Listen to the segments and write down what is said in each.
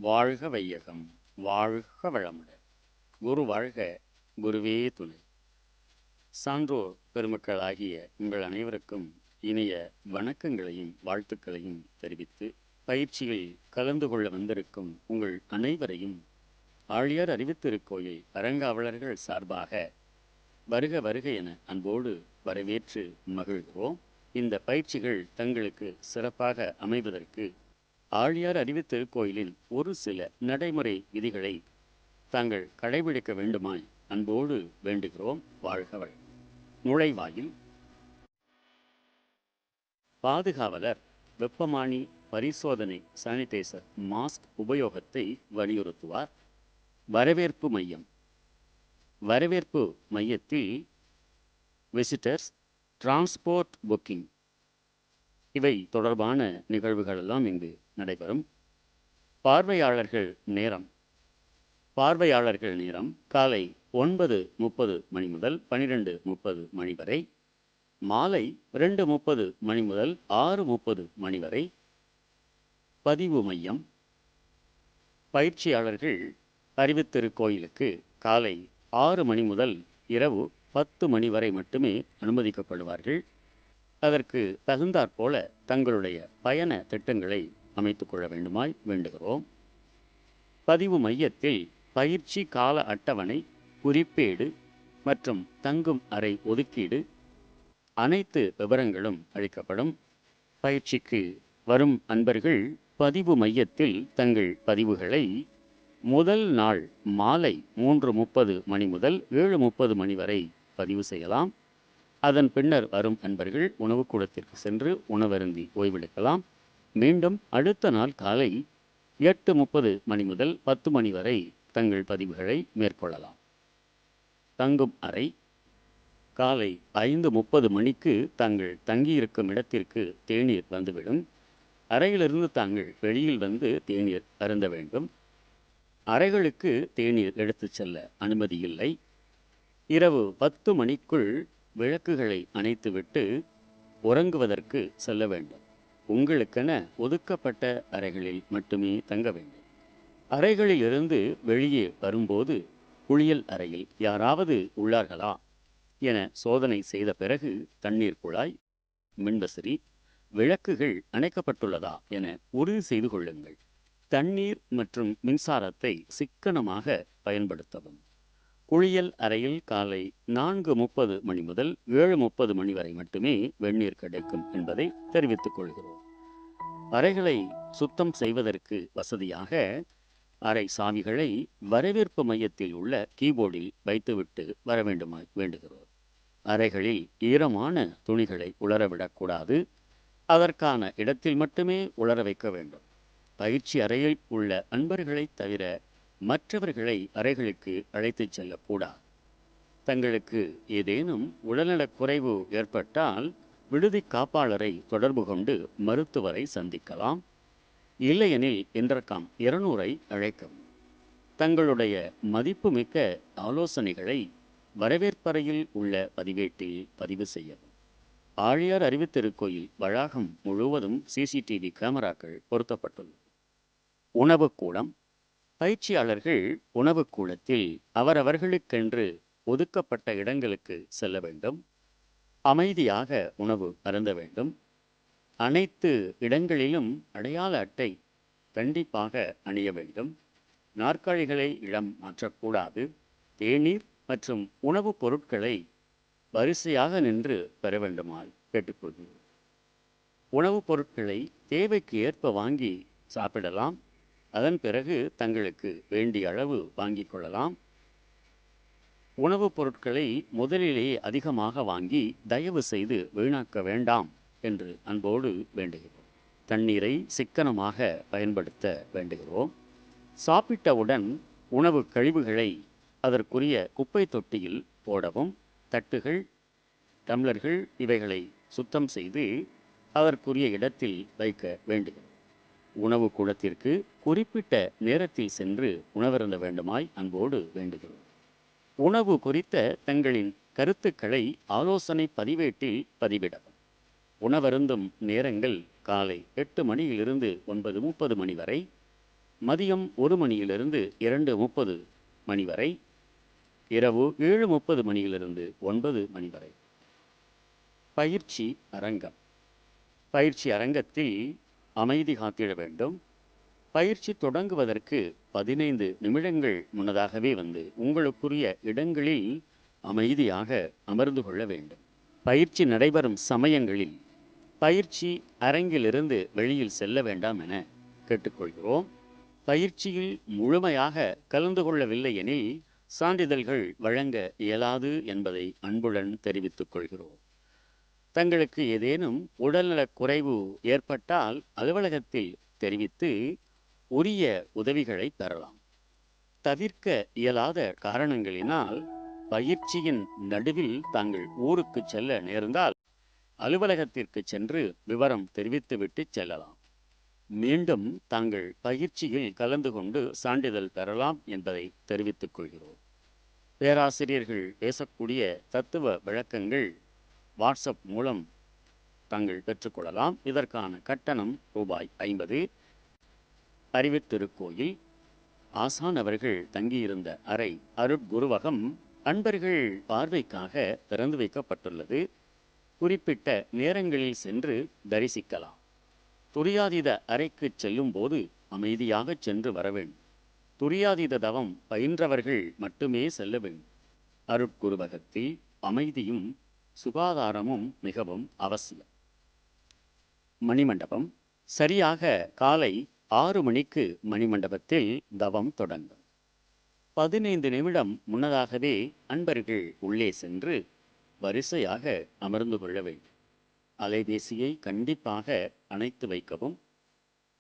வாழ்க வையகம், வாழ்க வளமுடன். குரு வாழ்க, குருவே துணை. சான்றோர் பெருமக்களாகிய உங்கள் அனைவருக்கும் இனிய வணக்கங்களையும் வாழ்த்துக்களையும் தெரிவித்து, பயிற்சியில் கலந்து கொள்ள வந்திருக்கும் உங்கள் அனைவரையும் ஆழியார் அறிவுத்திருக்கோயில் அறங்காவலர்கள் சார்பாக வருக வருக என அன்போடு வரவேற்று மகிழ்கிறோம். இந்த பயிற்சிகள் தங்களுக்கு சிறப்பாக அமைவதற்கு ஆழியார் அறிவுத்திருக்கோயிலின் ஒரு சில நடைமுறை விதிகளை தாங்கள் கடைபிடிக்க வேண்டுமாய் அன்போடு வேண்டுகிறோம். வாழ்கவள். நுழைவாயில் பாதுகாவலர் வெப்பமானி பரிசோதனை சானிடைசர் மாஸ்க் உபயோகத்தை வலியுறுத்துவார். வரவேற்பு மையம். வரவேற்பு மையத்தில் விசிட்டர்ஸ், டிரான்ஸ்போர்ட் புக்கிங் இவை தொடர்பான நிகழ்வுகளெல்லாம் இங்கு நடைபெறும். பார்வையாளர்கள் நேரம். பார்வையாளர்கள் நேரம் காலை 9:30 மணி முதல் 12:30 மணி வரை, மாலை 2:30 மணி முதல் 6:30 மணி வரை. பதிவு மையம். பயிற்சியாளர்கள் அறிவுத்திருக்கோயிலுக்கு காலை 6 மணி முதல் இரவு 10 மணி வரை மட்டுமே அனுமதிக்கப்படுவார்கள். அதற்கு தகுந்தாற்போல தங்களுடைய பயண திட்டங்களை அமைத்துக் கொள்ள வேண்டுமாய் வேண்டுகிறோம். பதிவு மையத்தில் பயிற்சி கால அட்டவணை, குறிப்பேடு மற்றும் தங்கும் அறை ஒதுக்கீடு அனைத்து விவரங்களும் அளிக்கப்படும். பயிற்சிக்கு வரும் அன்பர்கள் பதிவு மையத்தில் தங்கள் பதிவுகளை முதல் நாள் மாலை 3:30 மணி முதல் 7:30 மணி வரை பதிவு செய்யலாம். அதன் பின்னர் வரும் அன்பர்கள் உணவு கூடத்திற்கு சென்று உணவருந்தி ஓய்வெடுக்கலாம். மீண்டும் அடுத்த நாள் காலை 8:30 மணி முதல் 10 மணி வரை தங்கள் பதிவுகளை மேற்கொள்ளலாம். தங்கும் அறை. காலை 5:30 மணிக்கு தாங்கள் தங்கியிருக்கும் இடத்திற்கு தேநீர் வந்துவிடும். அறையிலிருந்து தாங்கள் வெளியில் வந்து தேநீர் அருந்த வேண்டும். அறைகளுக்கு தேநீர் எடுத்துச் செல்ல அனுமதி இல்லை. இரவு 10 மணிக்குள் விளக்குகளை அணைத்துவிட்டு உறங்குவதற்கு செல்ல வேண்டும். உங்களுக்கென ஒதுக்கப்பட்ட அறைகளில் மட்டுமே தங்க வேண்டும். அறைகளில் இருந்து வெளியே வரும்போது குளியல் அறையில் யாராவது உள்ளார்களா என சோதனை செய்த பிறகு தண்ணீர் குழாய், மின்வசதி, விளக்குகள் அணைக்கப்பட்டுள்ளதா என உறுதி செய்து கொள்ளுங்கள். தண்ணீர் மற்றும் மின்சாரத்தை சிக்கனமாக பயன்படுத்தவும். குளியல் அறையில் காலை 4:30 மணி முதல் 7:30 மணி வரை மட்டுமே வெந்நீர் கிடைக்கும் என்பதை தெரிவித்துக் கொள்கிறோம். அறைகளை சுத்தம் செய்வதற்கு வசதியாக அறை சாவிகளை வரவேற்பு மையத்தில் உள்ள கீபோர்டில் வைத்துவிட்டு வர வேண்டுமாய் வேண்டுகிறோம். அறைகளில் ஈரமான துணிகளை உலரவிடக்கூடாது. அதற்கான இடத்தில் மட்டுமே உலர வைக்க வேண்டும். பயிற்சி அறையில் உள்ள அன்பர்களை தவிர மற்றவர்களை அறைகளுக்கு அழைத்துச் செல்லக்கூடாது. தங்களுக்கு ஏதேனும் உடல்நலக் குறைவு ஏற்பட்டால் விடுதி காப்பாளரை தொடர்பு கொண்டு மருத்துவரை சந்திக்கலாம். இல்லையெனில் இன்டர்காம் 200 அழைக்கவும். தங்களுடைய மதிப்புமிக்க ஆலோசனைகளை வரவேற்பறையில் உள்ள பதிவேட்டில் பதிவு செய்யவும். ஆழியார் அறிவுத்திருக்கோயில் வளாகம் முழுவதும் சிசிடிவி கேமராக்கள் பொருத்தப்பட்டுள்ளது. உணவுக்கூடம். பயிற்சியாளர்கள் உணவு கூடத்தில் அவரவர்களுக்கென்று ஒதுக்கப்பட்ட இடங்களுக்கு செல்ல வேண்டும். அமைதியாக உணவு அருந்த வேண்டும். அனைத்து இடங்களிலும் அடையாள அட்டை கண்டிப்பாக அணிய வேண்டும். நாற்காலிகளை இடம் மாற்றக்கூடாது. தேநீர் மற்றும் உணவுப் பொருட்களை வரிசையாக நின்று பெற வேண்டுமாய் கேட்டுக்கொள்கிறோம். உணவுப் பொருட்களை தேவைக்கு ஏற்ப வாங்கி சாப்பிடலாம். அதன் பிறகு தங்களுக்கு வேண்டிய அளவு வாங்கிக் கொள்ளலாம். உணவுப் பொருட்களை முதலிலேயே அதிகமாக வாங்கி தயவு செய்து வீணாக்க வேண்டாம் என்று அன்போடு வேண்டுகிறோம். தண்ணீரை சிக்கனமாக பயன்படுத்த வேண்டுகிறோம். சாப்பிட்டவுடன் உணவு கழிவுகளை அதற்குரிய குப்பை தொட்டியில் போடவும். தட்டுகள், டம்ளர்கள் இவைகளை சுத்தம் செய்து அதற்குரிய இடத்தில் வைக்க வேண்டுகிறோம். உணவு கூடத்திற்கு குறிப்பிட்ட நேரத்தில் சென்று உணவருந்த வேண்டுமாய் அன்போடு வேண்டுகிறோம். உணவு குறித்த தங்களின் கருத்துக்களை ஆலோசனை பதிவேட்டில் பதிவிடவும். உணவருந்தும் நேரங்கள் காலை 8 மணியிலிருந்து 9:30 மணி வரை, மதியம் 1 மணியிலிருந்து 2:30 மணி வரை, இரவு 7:30 மணியிலிருந்து 9 மணி வரை. பயிற்சி அரங்கம். பயிற்சி அரங்கத்தில் அமைதி காத்திட வேண்டும். பயிற்சி தொடங்குவதற்கு 15 நிமிடங்கள் முன்னதாகவே வந்து உங்களுக்குரிய இடங்களில் அமைதியாக அமர்ந்து கொள்ள வேண்டும். பயிற்சி நடைபெறும் சமயங்களில் பயிற்சி அரங்கிலிருந்து வெளியில் செல்ல வேண்டாம் என கேட்டுக்கொள்கிறோம். பயிற்சியில் முழுமையாக கலந்து கொள்ளவில்லை எனில் சான்றிதழ்கள் வழங்க இயலாது என்பதை அன்புடன் தெரிவித்துக் கொள்கிறோம். தங்களுக்கு ஏதேனும் உடல்நலக் குறைவு ஏற்பட்டால் அலுவலகத்தில் தெரிவித்து உரிய உதவிகளை பெறலாம். தவிர்க்க இயலாத காரணங்களினால் பயிற்சியின் நடுவில் தாங்கள் ஊருக்கு செல்ல நேர்ந்தால் அலுவலகத்திற்கு சென்று விவரம் தெரிவித்துவிட்டு செல்லலாம். மீண்டும் தாங்கள் பயிற்சியில் கலந்து கொண்டு சான்றிதழ் பெறலாம் என்பதை தெரிவித்துக் கொள்கிறோம். பேராசிரியர்கள் பேசக்கூடிய தத்துவ விளக்கங்கள் வாட்ஸ்அப் மூலம் தாங்கள் பெற்றுக்கொள்ளலாம். இதற்கான கட்டணம் ரூபாய் 50. அறிவுத்திருக்கோயில் ஆசான் அவர்கள் தங்கியிருந்த அறை அருட்குருவகம் அன்பர்கள் பார்வைக்காக திறந்து வைக்கப்பட்டுள்ளது. குறிப்பிட்ட நேரங்களில் சென்று தரிசிக்கலாம். துரியாதீத அறைக்கு செல்லும் போது அமைதியாக சென்று வர வேண்டும். துரியாதீத தவம் பயின்றவர்கள் மட்டுமே செல்ல வேண்டும். அருட்குருவகத்தில் அமைதியும் சுகாதாரமும் மிகவும் அவசியம். மணிமண்டபம். சரியாக காலை 6 மணிக்கு மணிமண்டபத்தில் தவம் தொடங்கும். 15 நிமிடம் முன்னதாகவே அன்பர்கள் உள்ளே சென்று வரிசையாக அமர்ந்து கொள்ள வேண்டும். அலைபேசியை கண்டிப்பாக அணைத்து வைக்கவும்.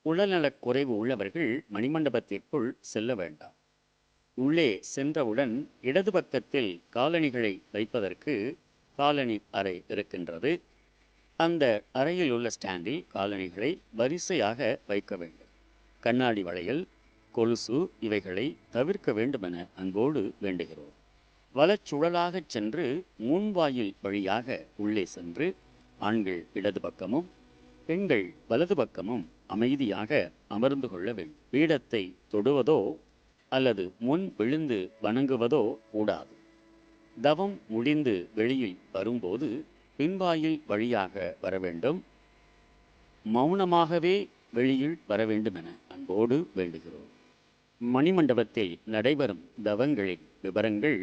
உடல்நலக் குறைவு உள்ளவர்கள் மணிமண்டபத்திற்குள் செல்ல வேண்டாம். உள்ளே சென்றவுடன் இடது பக்கத்தில் காலணிகளை வைப்பதற்கு காலணி அறை இருக்கின்றது. அந்த அறையில் உள்ள ஸ்டாண்டில் காலணிகளை வரிசையாக வைக்க வேண்டும். கண்ணாடி வளையல், கொலுசு இவைகளை தவிர்க்க வேண்டுமென அன்போடு வேண்டுகிறோம். வலச்சுழலாகச் சென்று முன்வாயில் வழியாக உள்ளே சென்று ஆண்கள் இடது பக்கமும் பெண்கள் வலது பக்கமும் அமைதியாக அமர்ந்து கொள்ள வேண்டும். பீடத்தை தொடுவதோ அல்லது முன் விழுந்து வணங்குவதோ கூடாது. தவம் முடிந்து வெளியில் வரும்போது பின்வாயில் வழியாக வர வேண்டும். மௌனமாகவே வெளியில் வர வேண்டும் என அன்போடு வேண்டுகிறோம். மணிமண்டபத்தில் நடைபெறும் தவங்களின் விவரங்கள்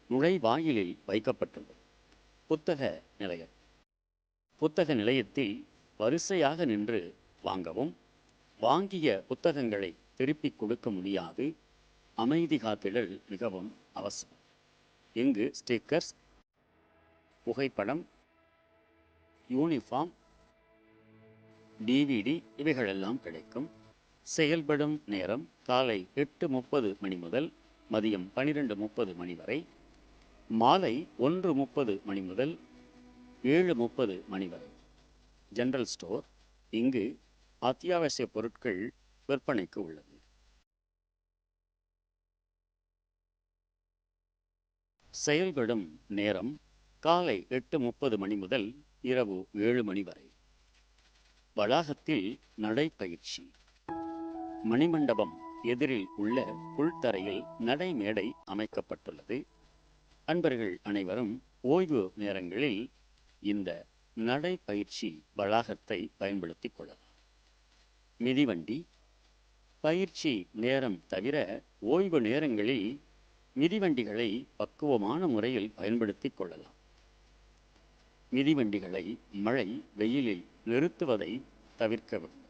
நுழைவாயிலில் வைக்கப்பட்டுள்ளது. புத்தக நிலையம். புத்தக நிலையத்தில் வரிசையாக நின்று வாங்கவும். வாங்கிய புத்தகங்களை திருப்பிக் கொடுக்க முடியாது. அமைதி காத்திடல் மிகவும் அவசியம். இங்கு ஸ்டிக்கர்ஸ், புகைப்படம், யூனிஃபார்ம், டிவிடி இவைகளெல்லாம் கிடைக்கும். செயல்படும் நேரம் காலை 8:30 மணி முதல் மதியம் 12:30 மணி வரை, மாலை 1:30 மணி முதல் 7:30 மணி வரை. General store. இங்கு அத்தியாவசிய பொருட்கள் விற்பனைக்கு உள்ளது. செயல்படும் நேரம் காலை 8:30 மணி முதல் இரவு 7 மணி வரை. வளாகத்தில் நடைப்பயிற்சி. மணிமண்டபம் எதிரில் உள்ள புல்தரையில் நடைமேடை அமைக்கப்பட்டுள்ளது. அன்பர்கள் அனைவரும் ஓய்வு நேரங்களில் இந்த நடைப்பயிற்சி வளாகத்தை பயன்படுத்திக் கொள்ளலாம். மிதிவண்டி. பயிற்சி நேரம் தவிர ஓய்வு நேரங்களில் மிதிவண்டிகளை பக்குவமான முறையில் பயன்படுத்திக் கொள்ளலாம். மிதிவண்டிகளை மழை வெயிலில் நிறுத்துவதை தவிர்க்க வேண்டும்.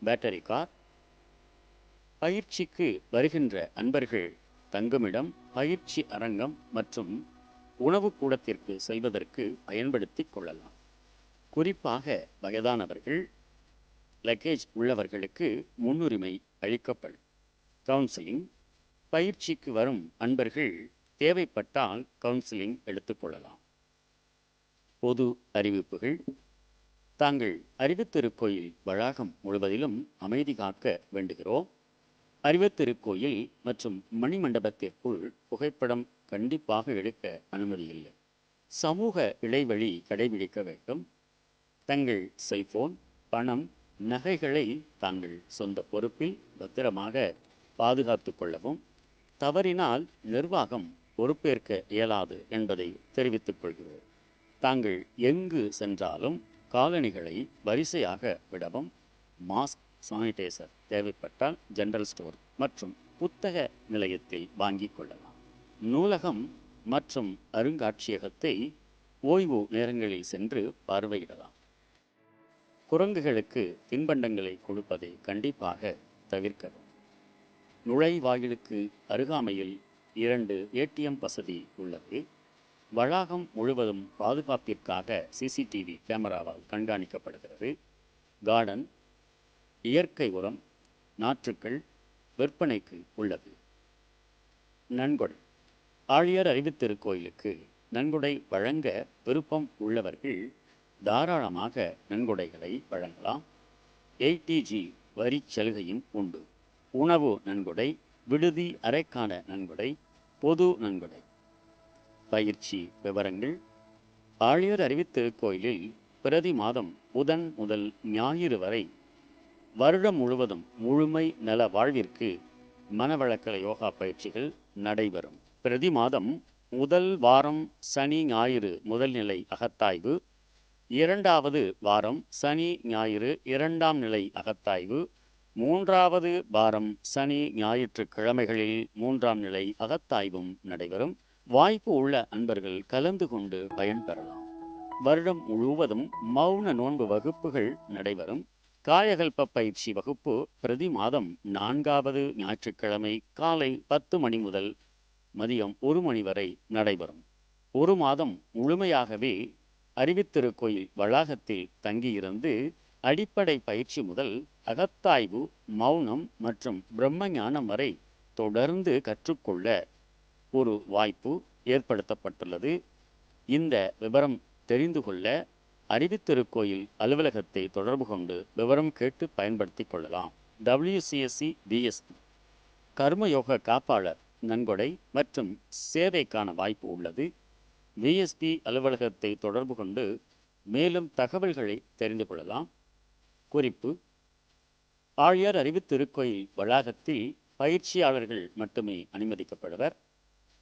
Battery car. பயிற்சிக்கு வருகின்ற அன்பர்கள் தங்குமிடம், பயிற்சி அரங்கம் மற்றும் உணவு கூடத்திற்கு செல்வதற்கு பயன்படுத்திக் கொள்ளலாம். குறிப்பாக வயதானவர்கள், லக்கேஜ் உள்ளவர்களுக்கு முன்னுரிமை அளிக்கப்படும். கவுன்சிலிங். பயிற்சிக்கு வரும் அன்பர்கள் தேவைப்பட்டால் கவுன்சிலிங் எடுத்துக்கொள்ளலாம். பொது அறிவிப்புகள். தாங்கள் அறிவுத்திருக்கோயில் வளாகம் முழுவதிலும் அமைதி காக்க வேண்டுகிறோம். அறிவுத்திருக்கோயில் மற்றும் மணிமண்டபத்திற்குள் புகைப்படம் கண்டிப்பாக எடுக்க அனுமதி இல்லை. சமூக இடைவெளி கடைபிடிக்க வேண்டும். தங்கள் செல்போன், பணம், நகைகளை தாங்கள் சொந்த பொறுப்பில் பத்திரமாக பாதுகாத்து கொள்ளவும், தவறினால் நிர்வாகம் பொறுப்பேற்க இயலாது என்பதை தெரிவித்துக் கொள்கிறோம். தாங்கள் எங்கு சென்றாலும் காலணிகளை வரிசையாக விடவும், மாஸ்க், சானிடைசர் தேவைப்பட்டால் ஜெனரல் ஸ்டோர் மற்றும் புத்தக நிலையத்தில் வாங்கிக் கொள்ளலாம். நூலகம் மற்றும் அருங்காட்சியகத்தை ஓய்வு நேரங்களில் சென்று பார்வையிடலாம். குரங்குகளுக்கு தின்பண்டங்களை கொடுப்பதை கண்டிப்பாக தவிர்க்கவும். நுழைவாயிலுக்கு அருகாமையில் 2 ATM வசதி உள்ளது. வளாகம் முழுவதும் பாதுகாப்பிற்காக CCTV கேமராவால் கண்காணிக்கப்படுகிறது. கார்டன், இயற்கை உரம், நாற்றுக்கள் விற்பனைக்கு உள்ளது. நன்கொடை. ஆழியார் அறிவுத்திருக்கோயிலுக்கு நன்கொடை வழங்க விருப்பம் உள்ளவர்கள் தாராளமாக நன்கொடைகளை வழங்கலாம். ATG வரி சலுகையும் உண்டு. உணவு நன்கொடை, விடுதி அறைக்கான நன்கொடை, பொது நன்கொடை. பயிற்சி விவரங்கள். ஆழியார் அறிவுத்திருக்கோயிலில் பிரதி மாதம் புதன் முதல் ஞாயிறு வரை வருடம் முழுவதும் முழுமை நல வாழ்விற்கு மனவளக்கலை யோகா பயிற்சிகள் நடைபெறும். பிரதி மாதம் முதல் வாரம் சனி ஞாயிறு முதல் நிலை அகத்தாய்வு, 2வது வாரம் சனி ஞாயிறு 2ஆம் நிலை அகத்தாய்வு, 3வது வாரம் சனி ஞாயிற்றுக்கிழமைகளில் 3ஆம் நிலை அகத்தாய்வும் நடைபெறும். வாய்ப்பு உள்ள அன்பர்கள் கலந்து கொண்டு பயன்பெறலாம். வருடம் முழுவதும் மௌன நோன்பு வகுப்புகள் நடைபெறும். காயகல்ப பயிற்சி வகுப்பு பிரதி மாதம் 4வது ஞாயிற்றுக்கிழமை காலை 10 மணி முதல் மதியம் 1 மணி வரை நடைபெறும். ஒரு மாதம் முழுமையாகவே அறிவுத்திருக்கோயில் வளாகத்தில் தங்கியிருந்து அடிப்படை பயிற்சி முதல் அகத்தாய்வு, மௌனம் மற்றும் பிரம்ம ஞானம் வரை தொடர்ந்து கற்றுக்கொள்ள ஒரு வாய்ப்பு ஏற்படுத்தப்பட்டுள்ளது. இந்த விவரம் தெரிந்து கொள்ள அறிவுத்திருக்கோயில் அலுவலகத்தை தொடர்பு கொண்டு விவரம் கேட்டு பயன்படுத்தி கொள்ளலாம். WCSC BSP கர்மயோக காப்பாளர் நன்கொடை மற்றும் சேவைக்கான வாய்ப்பு உள்ளது. VSP அலுவலகத்தை தொடர்பு கொண்டு மேலும் தகவல்களை தெரிந்து கொள்ளலாம். குறிப்பு: ஆழியார் அறிவுத்திருக்கோயில் வளாகத்தில் பயிற்சியாளர்கள் மட்டுமே அனுமதிக்கப்படுவர்.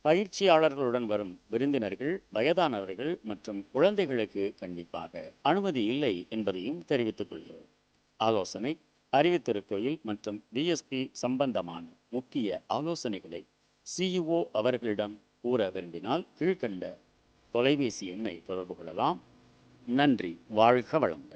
பயிற்சியாளர்களுடன் வரும் விருந்தினர்கள், வயதானவர்கள் மற்றும் குழந்தைகளுக்கு கண்டிப்பாக அனுமதி இல்லை என்பதையும் தெரிவித்துக் கொள்கிறோம். ஆலோசனை: அறிவுத்திருக்கோயில் மற்றும் VSP சம்பந்தமான முக்கிய ஆலோசனைகளை CEO அவர்களிடம் கூற விரும்பினால் கீழ்கண்ட தொலைபேசி எண்ணை தொடர்பு கொள்ளலாம். நன்றி. வாழ்க வளமுடன்.